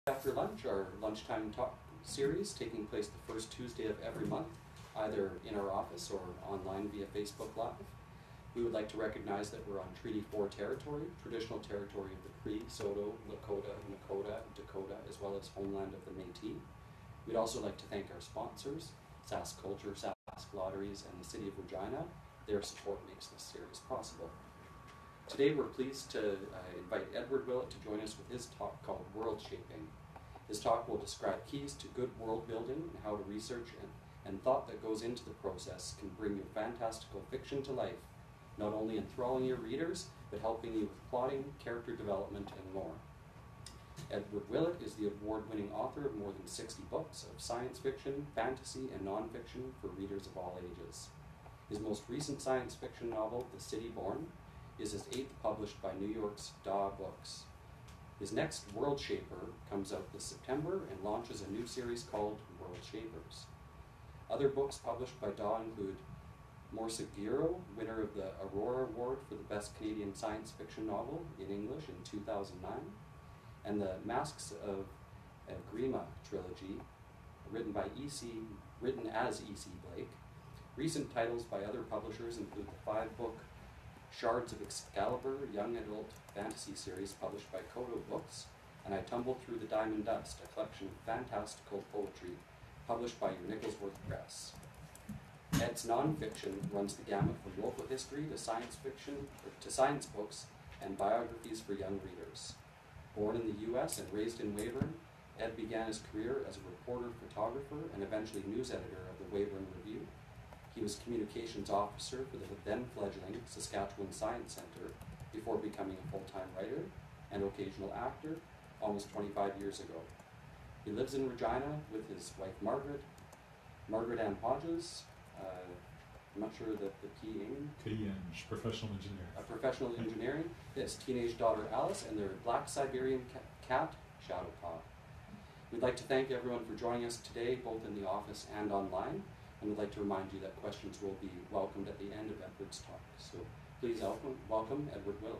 After lunch, our lunchtime talk series taking place the first Tuesday of every month, either in our office or online via Facebook Live. We would like to recognize that we're on Treaty 4 territory, traditional territory of the Cree, Saulteaux, Lakota, Nakota, Dakota, as well as homeland of the Métis. We'd also like to thank our sponsors, Sask Culture, Sask Lotteries, and the City of Regina. Their support makes this series possible. Today we're pleased to invite Edward Willett to join us with his talk called Worldshaper. His talk will describe keys to good world building and how to research and thought that goes into the process can bring your fantastical fiction to life, not only enthralling your readers, but helping you with plotting, character development, and more. Edward Willett is the award-winning author of more than 60 books of science fiction, fantasy, and nonfiction for readers of all ages. His most recent science fiction novel, The City Born, is his 8th published by New York's DAW Books. His next Worldshaper comes out this September and launches a new series called Worldshapers. Other books published by DAW include Morsegiro, winner of the Aurora Award for the Best Canadian Science Fiction Novel in English in 2009, and the Masks of Grima trilogy, written as E.C. Blake. Recent titles by other publishers include the 5-book Shards of Excalibur young adult fantasy series published by DAW Books, and I Tumbled Through the Diamond Dust, a collection of fantastical poetry published by your Nicholsworth Press. Ed's nonfiction runs the gamut from local history to science fiction, to science books and biographies for young readers. Born in the U.S. and raised in Weyburn, Ed began his career as a reporter, photographer, and eventually news editor of the Weyburn Review. He was communications officer for the then-fledgling Saskatchewan Science Centre before becoming a full-time writer and occasional actor almost 25 years ago. He lives in Regina with his wife Margaret Ann Hodges. I'm not sure that the P.Eng. Professional engineer. A professional engineering. His teenage daughter Alice and their black Siberian cat, Shadowpaw. We'd like to thank everyone for joining us today, both in the office and online. And we'd like to remind you that questions will be welcomed at the end of Edward's talk. So please welcome Edward Willett.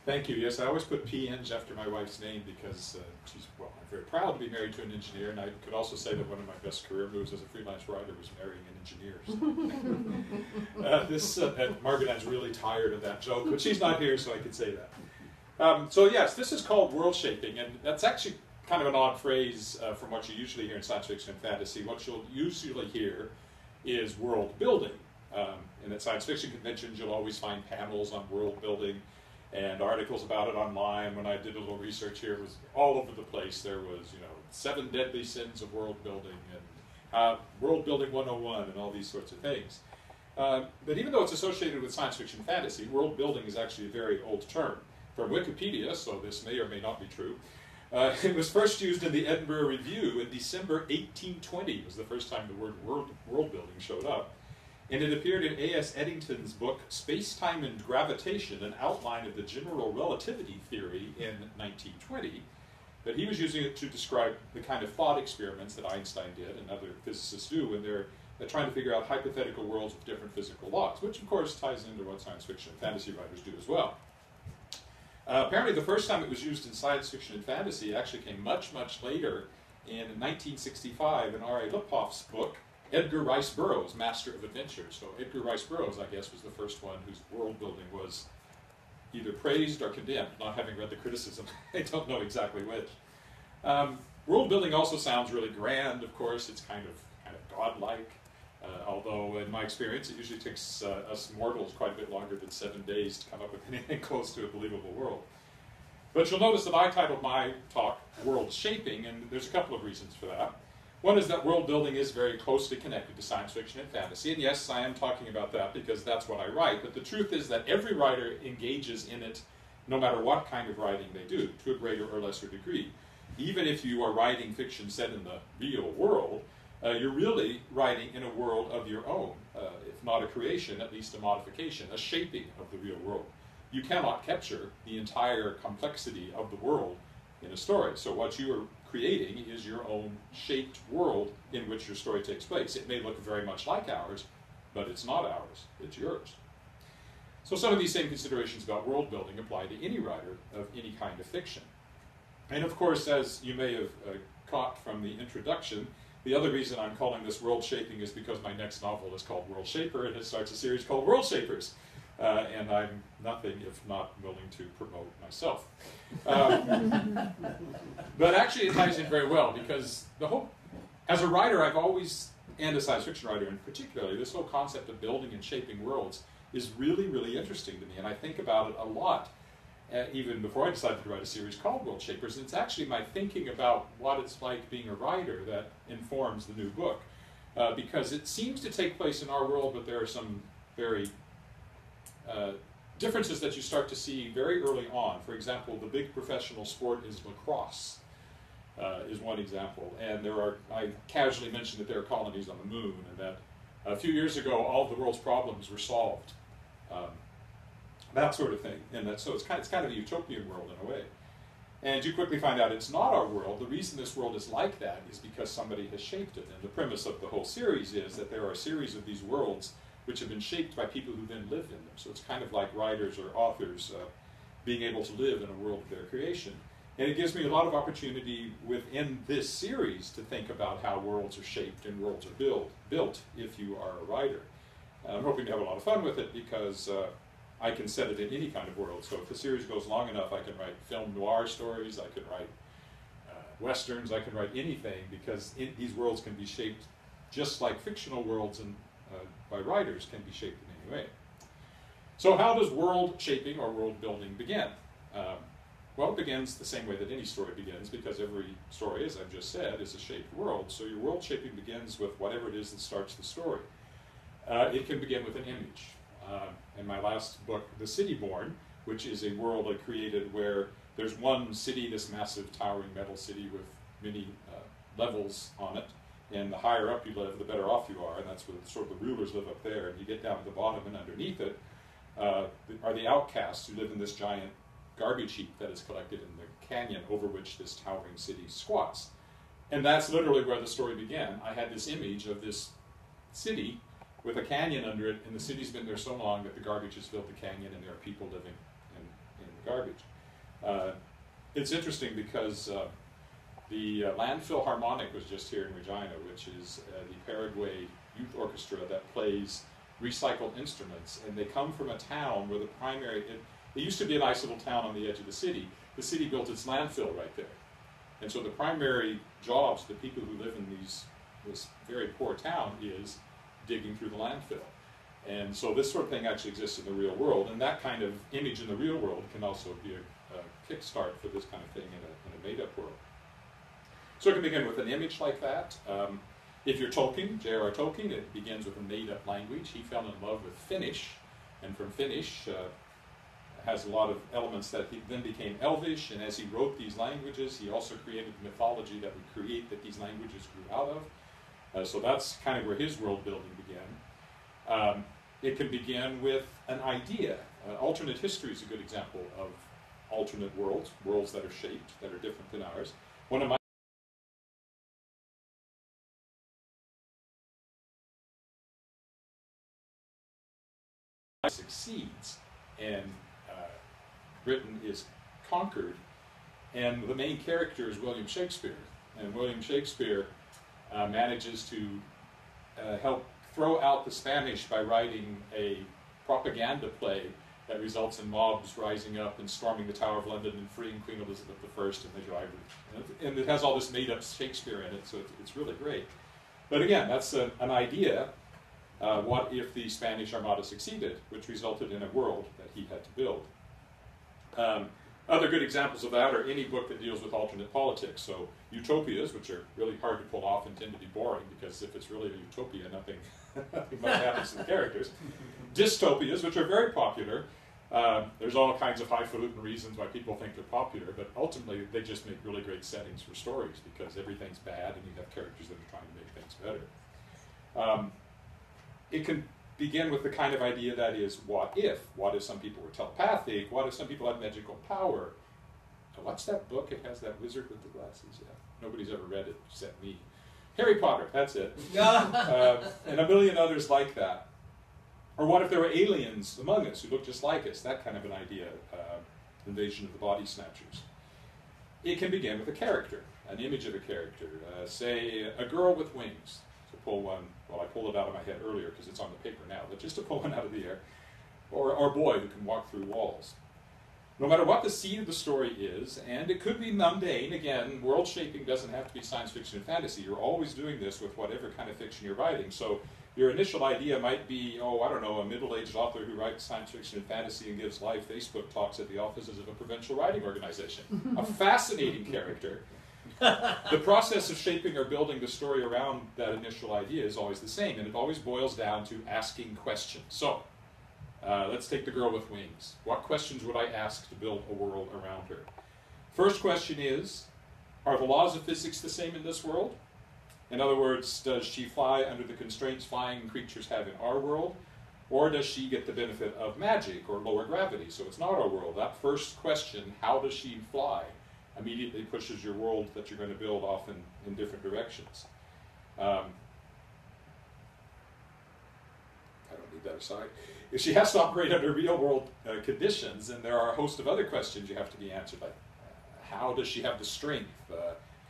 Thank you. Yes, I always put P.Eng. after my wife's name because I'm very proud to be married to an engineer, and I could also say that one of my best career moves as a freelance writer was marrying an engineer. Margaret Ann's really tired of that joke, but she's not here, so I can say that. So yes, this is called world shaping, and that's actually kind of an odd phrase from what you usually hear in science fiction and fantasy. What you'll usually hear is world building. And at science fiction conventions, you'll always find panels on world building and articles about it online. When I did a little research here, it was all over the place. There was, 7 deadly sins of world building and world building 101 and all these sorts of things. But even though it's associated with science fiction and fantasy, world building is actually a very old term. From Wikipedia, so this may or may not be true, it was first used in the Edinburgh Review in December 1820. It was the first time the word world building showed up. And it appeared in A.S. Eddington's book, Space-Time and Gravitation, an outline of the general relativity theory in 1920. But he was using it to describe the kind of thought experiments that Einstein did and other physicists do when they're trying to figure out hypothetical worlds with different physical laws, which of course ties into what science fiction and fantasy writers do as well. Apparently the first time it was used in science fiction and fantasy actually came much, much later in 1965 in R.A. Liphoff's book, Edgar Rice Burroughs, Master of Adventure. So Edgar Rice Burroughs, I guess, was the first one whose world building was either praised or condemned, not having read the criticism. I don't know exactly which. World building also sounds really grand, of course. It's kind of godlike. Although in my experience, it usually takes us mortals quite a bit longer than 7 days to come up with anything close to a believable world. But you'll notice that I titled my talk World Shaping, and there's a couple of reasons for that. One is that world building is very closely connected to science fiction and fantasy, and yes, I am talking about that because that's what I write, but the truth is that every writer engages in it no matter what kind of writing they do, to a greater or lesser degree. Even if you are writing fiction set in the real world, you're really writing in a world of your own, if not a creation, at least a modification, a shaping of the real world. You cannot capture the entire complexity of the world in a story. So what you are creating is your own shaped world in which your story takes place. It may look very much like ours, but it's not ours, it's yours. So some of these same considerations about world building apply to any writer of any kind of fiction. And of course, as you may have caught from the introduction, the other reason I'm calling this world shaping is because my next novel is called Worldshaper, and it starts a series called Worldshapers. And I'm nothing if not willing to promote myself. But actually it ties in very well, because as a writer I've always, and a science fiction writer in particular, this whole concept of building and shaping worlds is really, really interesting to me, and I think about it a lot, even before I decided to write a series called Worldshapers. And it's actually my thinking about what it's like being a writer that informs the new book, because it seems to take place in our world, but there are some very differences that you start to see very early on. For example, the big professional sport is lacrosse, is one example. And I casually mentioned that there are colonies on the moon, and that a few years ago all of the world's problems were solved. That sort of thing. And so it's kind of a utopian world in a way. And you quickly find out it's not our world. The reason this world is like that is because somebody has shaped it. And the premise of the whole series is that there are a series of these worlds which have been shaped by people who then live in them. So it's kind of like writers or authors being able to live in a world of their creation. And it gives me a lot of opportunity within this series to think about how worlds are shaped and worlds are built if you are a writer. I'm hoping to have a lot of fun with it, because I can set it in any kind of world. So if the series goes long enough, I can write film noir stories, I can write westerns, I can write anything, because these worlds can be shaped just like fictional worlds and by writers can be shaped in any way. So how does world shaping or world building begin? Well, it begins the same way that any story begins, because every story, as I've just said, is a shaped world. So your world shaping begins with whatever it is that starts the story. It can begin with an image. In my last book, The City Born, which is a world I created where there's one city, this massive towering metal city with many levels on it. And the higher up you live, the better off you are, and that's where sort of the rulers live up there. And you get down to the bottom, and underneath it are the outcasts who live in this giant garbage heap that is collected in the canyon over which this towering city squats. And that's literally where the story began. I had this image of this city with a canyon under it, and the city's been there so long that the garbage has filled the canyon, and there are people living in the garbage. It's interesting because the Landfill Harmonic was just here in Regina, which is the Paraguay youth orchestra that plays recycled instruments, and they come from a town where the primary, it used to be a nice little town on the edge of the city. The city built its landfill right there. And so the primary jobs, the people who live in this very poor town, is digging through the landfill. And so this sort of thing actually exists in the real world, and that kind of image in the real world can also be a kickstart for this kind of thing in a made-up world. So it can begin with an image like that. If you're Tolkien, J.R.R. Tolkien, it begins with a made-up language. He fell in love with Finnish, and from Finnish has a lot of elements that he then became Elvish, and as he wrote these languages, he also created mythology that would create that these languages grew out of. So that's kind of where his world building began. It can begin with an idea. Alternate history is a good example of alternate worlds, worlds that are shaped, that are different than ours. One of my succeeds, and Britain is conquered, and the main character is William Shakespeare. And William Shakespeare manages to help throw out the Spanish by writing a propaganda play that results in mobs rising up and storming the Tower of London and freeing Queen Elizabeth I and the driver. And it has all this made-up Shakespeare in it, so it's really great. But again, that's an idea. What if the Spanish Armada succeeded, which resulted in a world that he had to build? Other good examples of that are any book that deals with alternate politics. So utopias, which are really hard to pull off and tend to be boring, because if it's really a utopia, nothing much happens to the characters. Dystopias, which are very popular. There's all kinds of highfalutin reasons why people think they're popular, but ultimately they just make really great settings for stories, because everything's bad and you have characters that are trying to make things better. It can begin with the kind of idea that is, what if? What if some people were telepathic? What if some people had magical power? What's that book? It has that wizard with the glasses. Yeah, nobody's ever read it except me. Harry Potter, that's it. And a million others like that. Or what if there were aliens among us who looked just like us? That kind of an idea, invasion of the body snatchers. It can begin with a character, an image of a character. Say, a girl with wings. To pull one, well, I pulled it out of my head earlier because it's on the paper now, but just to pull one out of the air. Or a boy who can walk through walls. No matter what the seed of the story is, and it could be mundane, again, world shaping doesn't have to be science fiction and fantasy. You're always doing this with whatever kind of fiction you're writing. So your initial idea might be, oh, I don't know, a middle-aged author who writes science fiction and fantasy and gives live Facebook talks at the offices of a provincial writing organization. A fascinating character. The process of shaping or building the story around that initial idea is always the same, and it always boils down to asking questions. So, let's take the girl with wings. What questions would I ask to build a world around her? First question is, are the laws of physics the same in this world? In other words, does she fly under the constraints flying creatures have in our world? Or does she get the benefit of magic or lower gravity? So it's not our world. That first question, how does she fly, immediately pushes your world that you're going to build off in different directions. I don't need that aside. If she has to operate under real-world conditions, then there are a host of other questions you have to be answered, like how does she have the strength?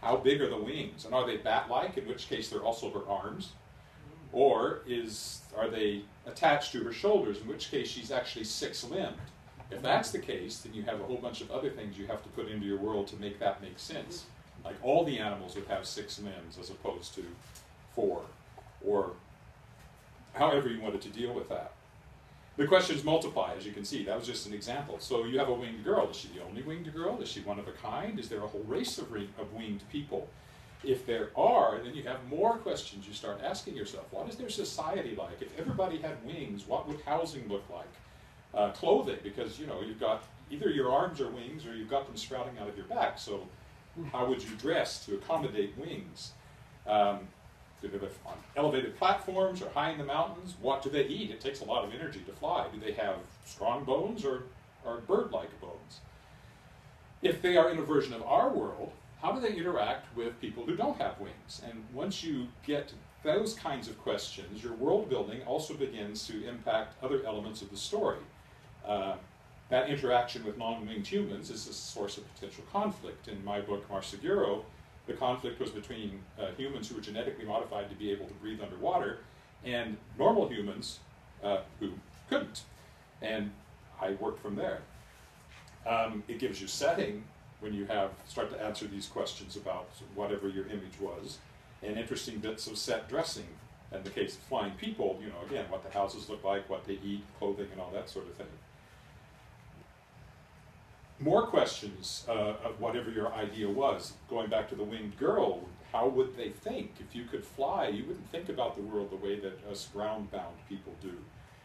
How big are the wings? And are they bat-like, in which case they're also her arms? Or are they attached to her shoulders, in which case she's actually six-limbed? If that's the case, then you have a whole bunch of other things you have to put into your world to make that make sense. Like all the animals would have 6 limbs as opposed to 4, or however you wanted to deal with that. The questions multiply, as you can see. That was just an example. So you have a winged girl. Is she the only winged girl? Is she one of a kind? Is there a whole race of winged people? If there are, then you have more questions you start asking yourself. What is their society like? If everybody had wings, what would housing look like? Clothing, because you've got either your arms are wings or you've got them sprouting out of your back. So how would you dress to accommodate wings? Do they live on elevated platforms or high in the mountains? What do they eat? It takes a lot of energy to fly. Do they have strong bones or bird-like bones? If they are in a version of our world, how do they interact with people who don't have wings? And once you get those kinds of questions, your world building also begins to impact other elements of the story. That interaction with non-winged humans is a source of potential conflict. In my book, Marseguro, the conflict was between humans who were genetically modified to be able to breathe underwater and normal humans who couldn't. And I worked from there. It gives you setting when you start to answer these questions about whatever your image was, and interesting bits of set dressing. In the case of flying people, again, what the houses look like, what they eat, clothing, and all that sort of thing. More questions of whatever your idea was. Going back to the winged girl, how would they think? If you could fly, you wouldn't think about the world the way that us ground-bound people do.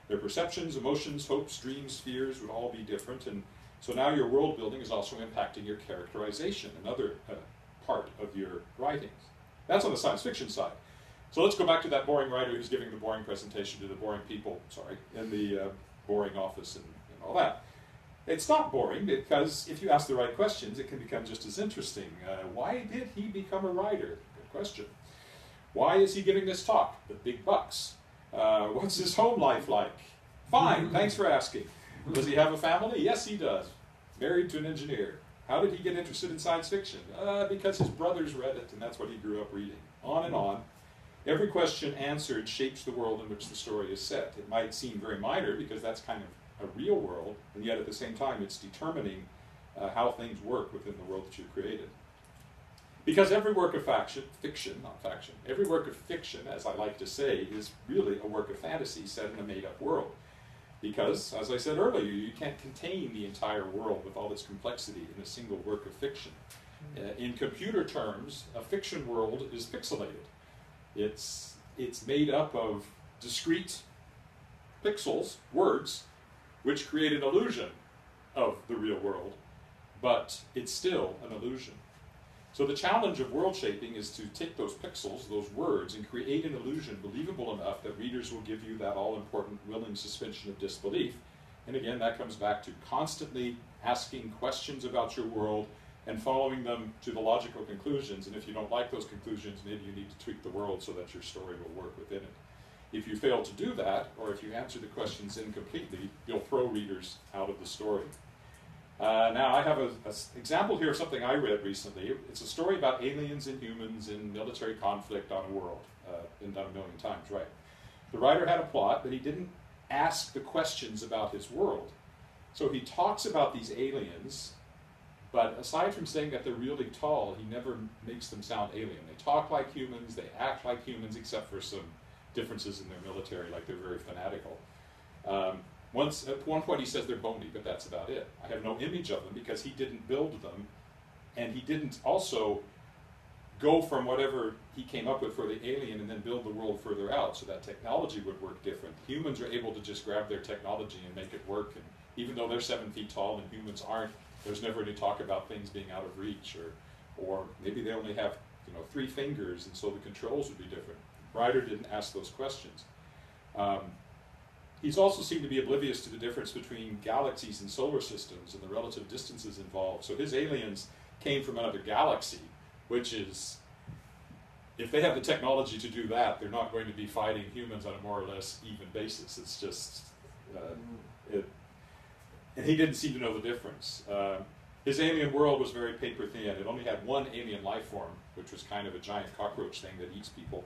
Their perceptions, emotions, hopes, dreams, fears would all be different, and so now your world building is also impacting your characterization, another part of your writings. That's on the science fiction side. So let's go back to that boring writer who's giving the boring presentation to the boring people, in the boring office and all that. It's not boring, because if you ask the right questions, it can become just as interesting. Why did he become a writer? Good question. Why is he giving this talk? The big bucks. What's his home life like? Fine, thanks for asking. Does he have a family? Yes, he does. Married to an engineer. How did he get interested in science fiction? Because his brothers read it, and that's what he grew up reading. On and on. Every question answered shapes the world in which the story is set. It might seem very minor, because that's kind of a real world, and yet at the same time it's determining how things work within the world that you've created. Because every work of fiction, every work of fiction, as I like to say, is really a work of fantasy set in a made-up world. Because, as I said earlier, you can't contain the entire world with all its complexity in a single work of fiction. In computer terms, a fiction world is pixelated. It's made up of discrete pixels, words, which create an illusion of the real world, but it's still an illusion. So the challenge of world shaping is to take those pixels, those words, and create an illusion believable enough that readers will give you that all-important willing suspension of disbelief. And again, that comes back to constantly asking questions about your world and following them to the logical conclusions. And if you don't like those conclusions, maybe you need to tweak the world so that your story will work within it. If you fail to do that, or if you answer the questions incompletely, you'll throw readers out of the story. Now, I have an example here of something I read recently. It's a story about aliens and humans in military conflict on a world. Been done a million times, right? The writer had a plot, but he didn't ask the questions about his world. So he talks about these aliens, but aside from saying that they're really tall, he never makes them sound alien. They talk like humans, they act like humans, except for some differences in their military, like they're very fanatical. At one point he says they're bony, but that's about it. I have no image of them because he didn't build them, and he didn't also go from whatever he came up with for the alien and then build the world further out so that technology would work different. Humans are able to just grab their technology and make it work, and even though they're 7 feet tall and humans aren't, there's never any talk about things being out of reach, or maybe they only have 3 fingers and so the controls would be different. Ryder didn't ask those questions. He's also seemed to be oblivious to the difference between galaxies and solar systems and the relative distances involved. So his aliens came from another galaxy, which is, if they have the technology to do that, they're not going to be fighting humans on a more or less even basis. It's just, and he didn't seem to know the difference. His alien world was very paper thin. It only had one alien life form, which was kind of a giant cockroach thing that eats people.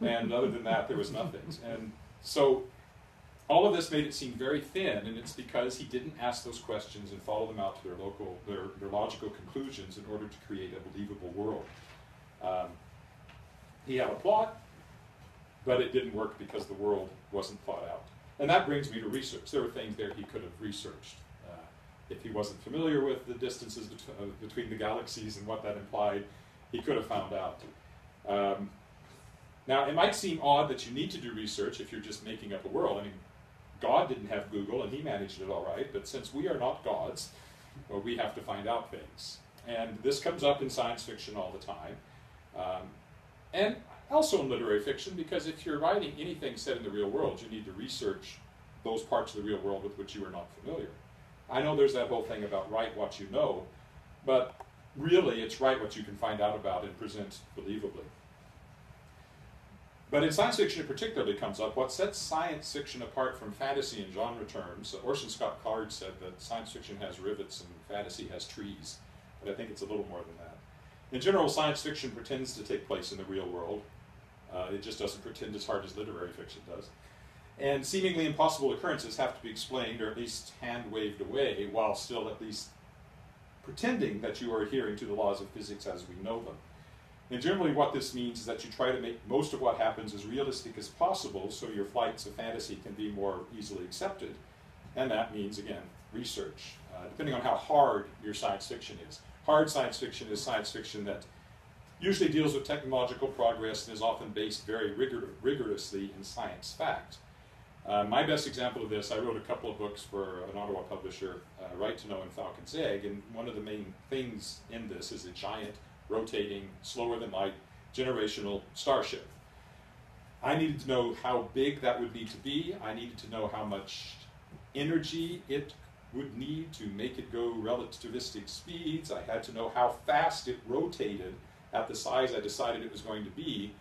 And other than that, there was nothing. And so all of this made it seem very thin, and it's because he didn't ask those questions and follow them out to their logical conclusions in order to create a believable world. He had a plot, but it didn't work because the world wasn't thought out. And that brings me to research. There were things there he could have researched. If he wasn't familiar with the distances between the galaxies and what that implied, he could have found out. Now, it might seem odd that you need to do research if you're just making up a world. I mean, God didn't have Google, and he managed it all right, but since we are not gods, well, we have to find out things. And this comes up in science fiction all the time, and also in literary fiction, because if you're writing anything set in the real world, you need to research those parts of the real world with which you are not familiar. I know there's that whole thing about write what you know, but really it's write what you can find out about and present believably. But in science fiction it particularly comes up, what sets science fiction apart from fantasy in genre terms. Orson Scott Card said that science fiction has rivets and fantasy has trees, but I think it's a little more than that. In general, science fiction pretends to take place in the real world. It just doesn't pretend as hard as literary fiction does. And seemingly impossible occurrences have to be explained or at least hand-waved away while still at least pretending that you are adhering to the laws of physics as we know them. And generally what this means is that you try to make most of what happens as realistic as possible so your flights of fantasy can be more easily accepted. And that means, again, research, depending on how hard your science fiction is. Hard science fiction is science fiction that usually deals with technological progress and is often based very rigorously in science fact. My best example of this, I wrote a couple of books for an Ottawa publisher, Right to Know and Falcon's Egg, and one of the main things in this is a giant, rotating, slower than light, generational starship. I needed to know how big that would need to be. I needed to know how much energy it would need to make it go relativistic speeds. I had to know how fast it rotated at the size I decided it was going to be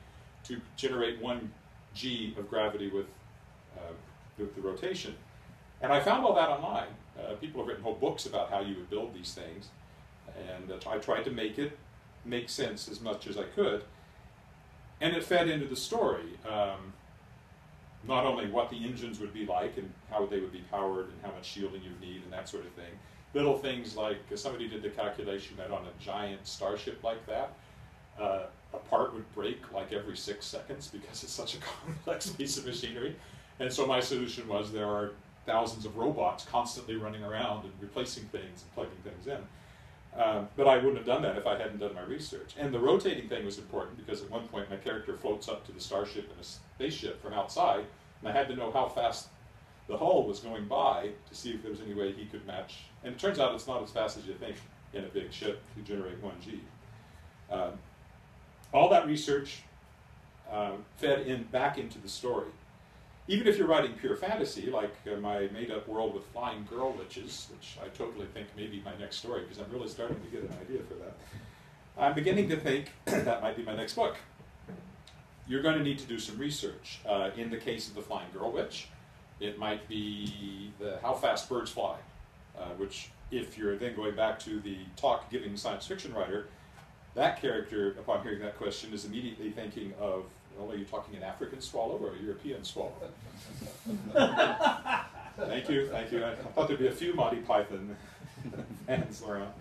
to generate 1 g of gravity with the rotation. And I found all that online. People have written whole books about how you would build these things, and I tried to make it make sense as much as I could. And it fed into the story. Not only what the engines would be like and how they would be powered and how much shielding you'd need and that sort of thing. Little things like somebody did the calculation that on a giant starship like that, a part would break like every 6 seconds because it's such a complex piece of machinery. And so my solution was there are thousands of robots constantly running around and replacing things and plugging things in. But I wouldn't have done that if I hadn't done my research. And the rotating thing was important because at one point my character floats up to the starship in a spaceship from outside, and I had to know how fast the hull was going by to see if there was any way he could match. And it turns out it's not as fast as you think in a big ship to generate 1 g. All that research fed back into the story. Even if you're writing pure fantasy, like my made-up world with flying girl witches, which I totally think may be my next story, because I'm really starting to get an idea for that. I'm beginning to think that might be my next book. you're going to need to do some research. In the case of the Flying Girl Witch, it might be how fast birds fly, which, if you're then going back to the talk-giving science fiction writer, that character, upon hearing that question, is immediately thinking of, well, are you talking an African swallow or a European swallow? Thank you, thank you. I thought there'd be a few Monty Python fans around.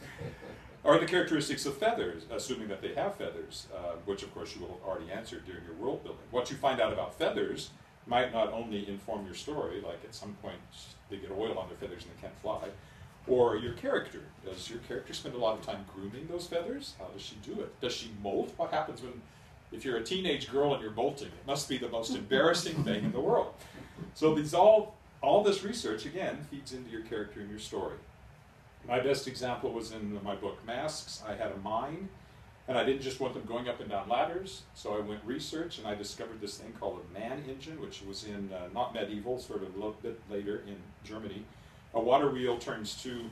Or the characteristics of feathers, assuming that they have feathers, which of course you will have already answered during your world building. What you find out about feathers might not only inform your story, like at some point they get oil on their feathers and they can't fly, or your character. Does your character spend a lot of time grooming those feathers? How does she do it? Does she molt? What happens if you're a teenage girl and you're molting? It must be the most embarrassing thing in the world. So these all this research, again, feeds into your character and your story. My best example was in my book, Masks. I had a mine, and I didn't just want them going up and down ladders, so I went research, and I discovered this thing called a man engine, which was in, not medieval, sort of a little bit later in Germany. A water wheel turns two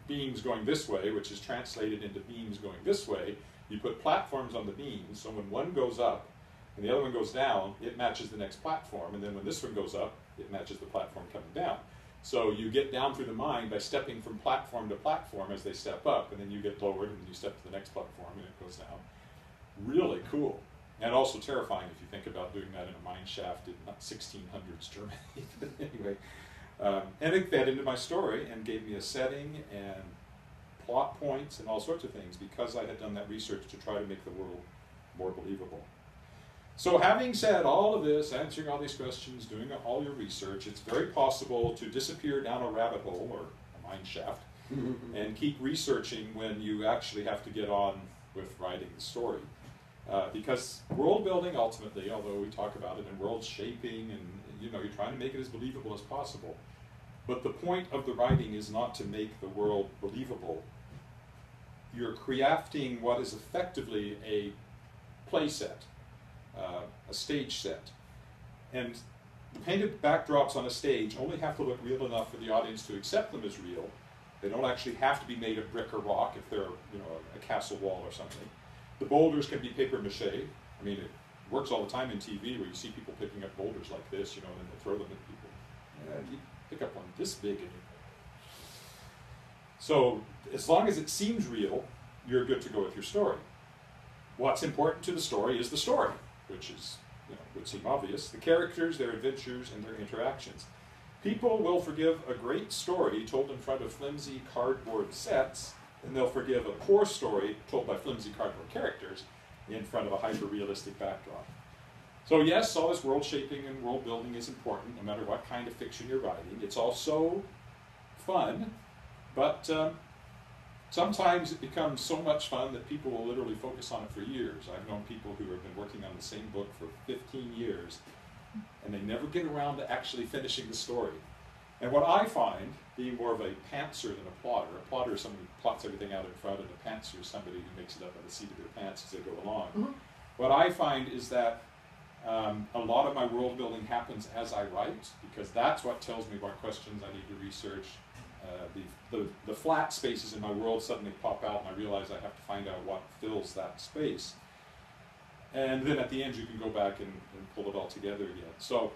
beams going this way, which is translated into beams going this way. You put platforms on the beams, so when one goes up and the other one goes down, it matches the next platform, and then when this one goes up, it matches the platform coming down. So you get down through the mine by stepping from platform to platform as they step up, and then you get lowered, and then you step to the next platform, and it goes down. Really cool. And also terrifying if you think about doing that in a mine shaft in 1600s Germany. But anyway, and it fed into my story and gave me a setting and plot points and all sorts of things because I had done that research to try to make the world more believable. So having said all of this, answering all these questions, doing all your research, it's very possible to disappear down a rabbit hole or a mine shaft and keep researching when you actually have to get on with writing the story. Because world building ultimately, although we talk about it in world shaping and you're trying to make it as believable as possible, but the point of the writing is not to make the world believable. You're crafting what is effectively a play set. A stage set. And the painted backdrops on a stage only have to look real enough for the audience to accept them as real. They don't actually have to be made of brick or rock if they're a castle wall or something. The boulders can be paper mache. I mean, it works all the time in TV where you see people picking up boulders like this, and then they throw them at people. And you pick up one this big and so as long as it seems real, you're good to go with your story. What's important to the story is the story, which is, would seem obvious. The characters, their adventures, and their interactions. People will forgive a great story told in front of flimsy cardboard sets, and they'll forgive a poor story told by flimsy cardboard characters in front of a hyper-realistic backdrop. So yes, all this world shaping and world building is important, no matter what kind of fiction you're writing. It's also fun, but sometimes it becomes so much fun that people will literally focus on it for years. I've known people who have been working on the same book for 15 years, and they never get around to actually finishing the story. And what I find, being more of a pantser than a plotter is someone who plots everything out in front, and a pantser is somebody who makes it up by the seat of their pants as they go along. Mm-hmm. What I find is that a lot of my world building happens as I write, because that's what tells me what questions I need to research. The flat spaces in my world suddenly pop out, and I realize I have to find out what fills that space. And then at the end you can go back and pull it all together again. So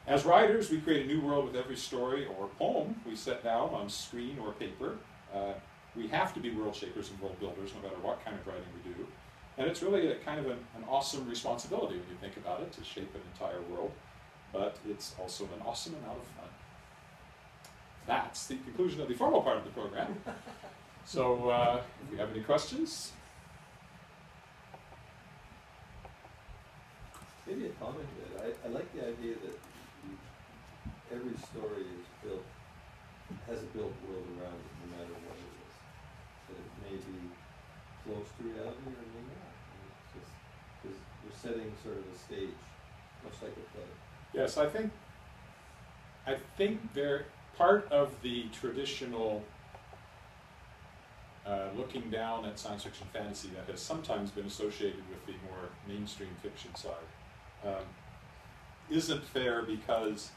as writers, we create a new world with every story or poem we set down on screen or paper. We have to be world shapers and world builders no matter what kind of writing we do. And it's really a kind of an awesome responsibility when you think about it, to shape an entire world. But it's also an awesome amount of fun. That's the conclusion of the formal part of the program. So if you have any questions? Maybe a comment to that. I like the idea that every story is built, has a built world around it, no matter what it is. That it may be close to reality or it may not. It's just because you're setting sort of a stage, much like a play. Yes, I think part of the traditional looking down at science fiction fantasy that has sometimes been associated with the more mainstream fiction side isn't fair, because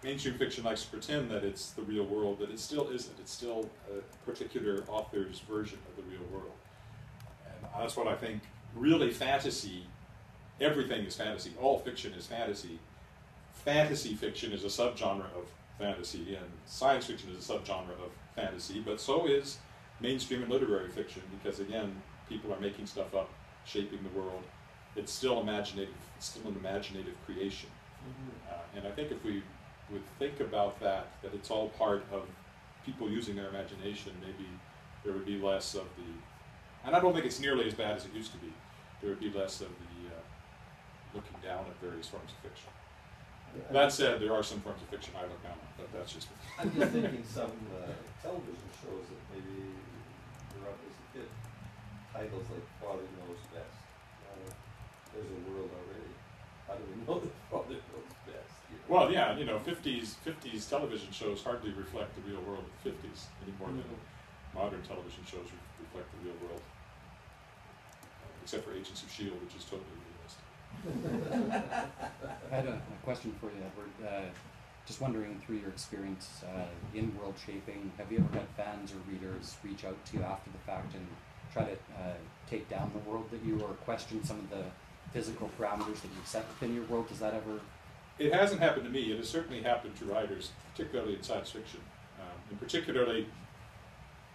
mainstream fiction likes to pretend that it's the real world, but it still isn't. It's still a particular author's version of the real world. And that's what I think really fantasy, everything is fantasy, all fiction is fantasy. Fantasy fiction is a subgenre of fantasy, and science fiction is a subgenre of fantasy, but so is mainstream and literary fiction, because again, people are making stuff up, shaping the world. It's still imaginative, it's still an imaginative creation. And I think if we would think about that it's all part of people using their imagination, maybe there would be less of the, and I don't think it's nearly as bad as it used to be, there would be less of the looking down at various forms of fiction. That said, there are some forms of fiction I look down on, but that's just me. I'm just thinking some television shows that maybe grew up as a kid, titles like Father Knows Best. There's a world already. How do we know that Father Knows Best? You know? Well, yeah, 50s television shows hardly reflect the real world of the 50s any more than modern television shows reflect the real world. Except for Agents of S.H.I.E.L.D., which is totally realistic. I had a question for you, Edward. Just wondering, through your experience in world shaping, have you ever had fans or readers reach out to you after the fact and try to take down the world that you, or question some of the physical parameters that you've set within your world? Does that ever? It hasn't happened to me. It has certainly happened to writers, particularly in science fiction, and particularly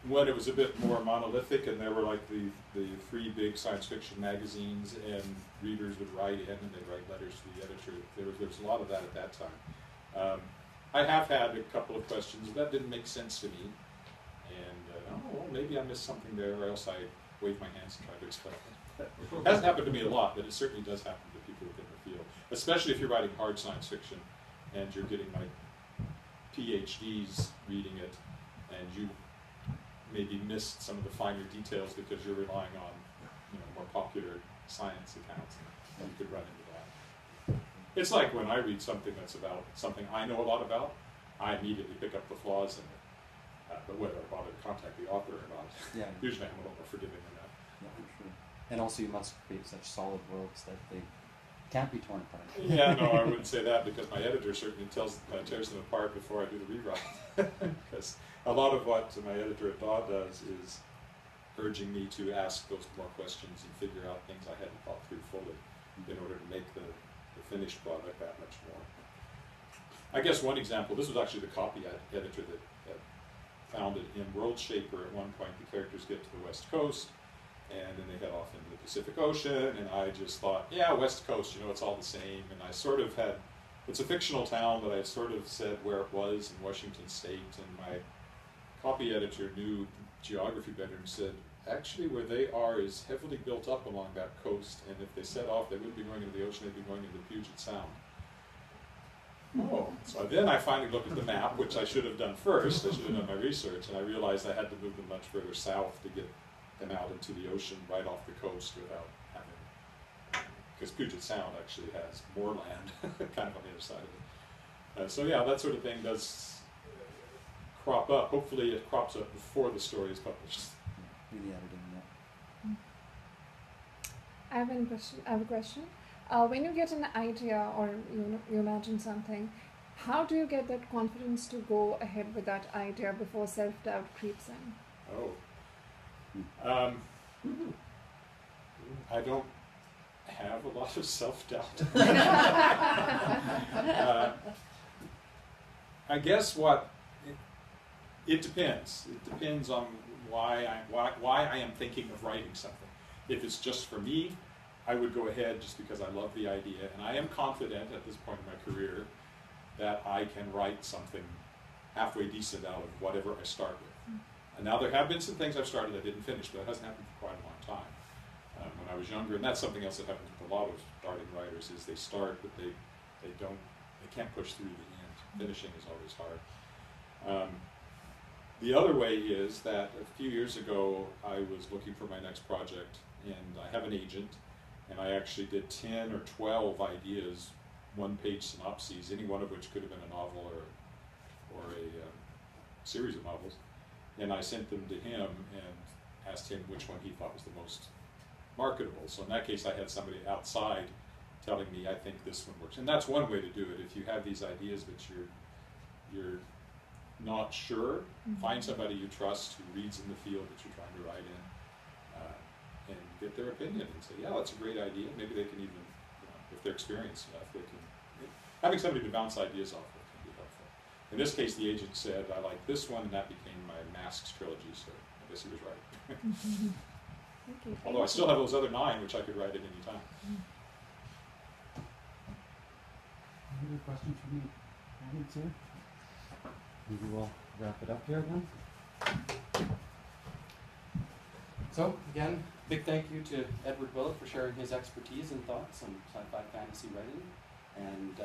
when it was a bit more monolithic, and there were like the three big science fiction magazines, and readers would write in and they'd write letters to the editor. There was a lot of that at that time. I have had a couple of questions that didn't make sense to me, and well, maybe I missed something there, or else I wave my hands and try to explain it. It hasn't happened to me a lot, but it certainly does happen to people within the field, especially if you're writing hard science fiction and you're getting like PhDs reading it, and you maybe missed some of the finer details because you're relying on more popular science accounts, and you could run into that. It's like when I read something that's about something I know a lot about, I immediately pick up the flaws in it. But whether I bother to contact the author or not, usually I'm a little more forgiving than that. Yeah, for sure. And also you must create such solid worlds that they can't be torn apart. Yeah, no, I wouldn't say that, because my editor certainly tears them apart before I do the rewrite. Because a lot of what my editor at DAW does is urging me to ask those more questions and figure out things I hadn't thought through fully in order to make the finished product that much more. I guess one example, this was actually the copy editor that found it in Worldshaper. At one point the characters get to the West Coast, and then they head off into the Pacific Ocean, and I just thought, yeah, West Coast, it's all the same. And I sort of had, it's a fictional town, but I sort of said where it was in Washington State, and my copy editor knew geography better and said, actually where they are is heavily built up along that coast, and if they set off, they wouldn't be going into the ocean, they'd be going into Puget Sound. Oh, so then I finally looked at the map, which I should have done first. I should have done my research, and I realized I had to move them much further south to get them out into the ocean right off the coast without having, because Puget Sound actually has more land kind of on the other side of it. So yeah, that sort of thing does crop up. Hopefully it crops up before the story is published. Really editing, I have a question. When you get an idea or you imagine something, how do you get that confidence to go ahead with that idea before self-doubt creeps in? I don't have a lot of self-doubt. I guess it depends. It depends on why I am thinking of writing something. If it's just for me, I would go ahead just because I love the idea, and I am confident at this point in my career that I can write something halfway decent out of whatever I start with. And now there have been some things I've started that didn't finish, but it hasn't happened for quite a long time. When I was younger, and that's something else that happens with a lot of starting writers, is they start, but they can't push through the end. Finishing is always hard. The other way is that a few years ago, I was looking for my next project, and I have an agent, and I actually did 10 or 12 ideas, one-page synopses, any one of which could have been a novel or a series of novels. And I sent them to him and asked him which one he thought was the most marketable. So in that case, I had somebody outside telling me, I think this one works. And that's one way to do it. If you have these ideas but you're not sure, find somebody you trust who reads in the field that you're trying to write in, and get their opinion and say, yeah, that's a great idea. Maybe they can even, if they're experienced enough, they can, having somebody to bounce ideas off of can be helpful. In this case, the agent said, I like this one, and that became my Masks trilogy, so I guess he was right. Okay, Although I still have those other 9, which I could write at any time. Any other questions from the audience here? Maybe we'll wrap it up here then. So, again, big thank you to Edward Willett for sharing his expertise and thoughts on sci-fi fantasy writing. And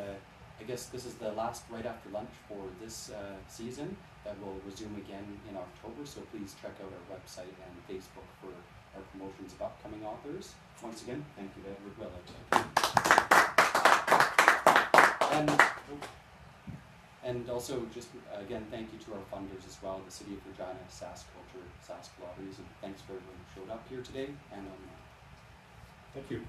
I guess this is the last Right After Lunch for this season. That will resume again in October, so please check out our website and Facebook for our promotions of upcoming authors. Once again, thank you to Edward Willett. And also, just again, thank you to our funders as well, the City of Regina, SaskCulture, Sask Lotteries, and thanks for everyone who showed up here today and online. Thank you.